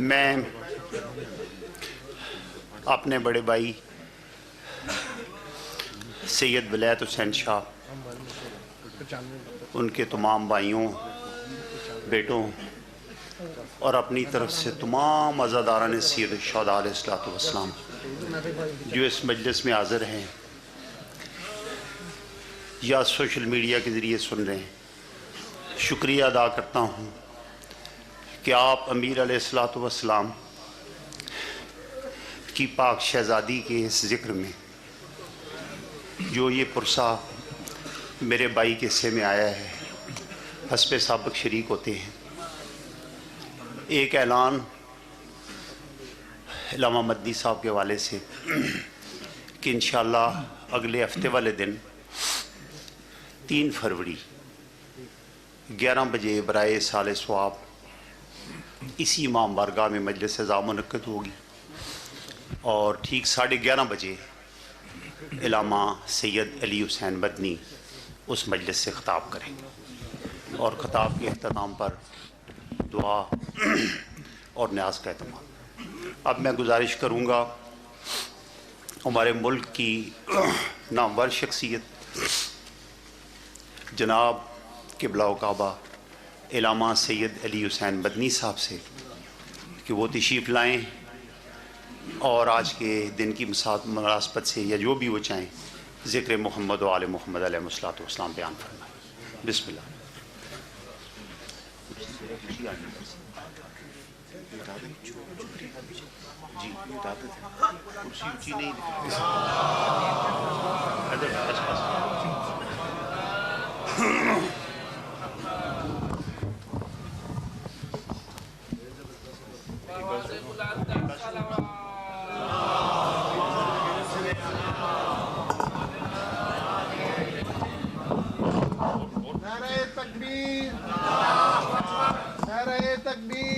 میں اپنے بڑے بھائی سید ولایت حسین شاہ، ان کے تمام بھائیوں، بیٹوں اور اپنی طرف سے تمام عزاداران سید الشہداء علیہ الصلوۃ والسلام جو اس مجلس میں حاضر ہیں یا سوشل میڈیا کے ذریعے سن رہے ہیں، شکریہ ادا کرتا ہوں کہ آپ امیر علیہ الصلوۃ والسلام کی پاک شہزادی کے اس ذکر میں جو یہ پرسہ میرے بھائی کے حصے میں آیا ہے، حسب سابق شریک ہوتے ہیں۔ ایک اعلان علامہ مدنی صاحب کے حوالے سے کہ انشاءاللہ اگلے ہفتے والے دن 3 فروری 11 بجے برائے سال ثواب اسی امام بارگاہ میں مجلس عزا منعقد ہوگی، اور ٹھیک 11:30 بجے علامہ سید علی حسین مدنی اس مجلس سے خطاب کریں گے، اور خطاب کے اختتام پر دعا اور نیاز کا اہتمام۔ اب میں گزارش کروں گا ہمارے ملک کی نامور شخصیت جناب قبلہ و کعبہ علامہ سید علی حسین مدنی صاحب سے کہ وہ تشریف لائیں اور آج کے دن کی مناسبت سے یا جو بھی وہ چاہیں ذکر محمد و آل محمد علیہ الصلوۃ والسلام بیان فرمائیں۔ بسم اللہ۔ نعرہ تکبیر، نعرہ تکبیر۔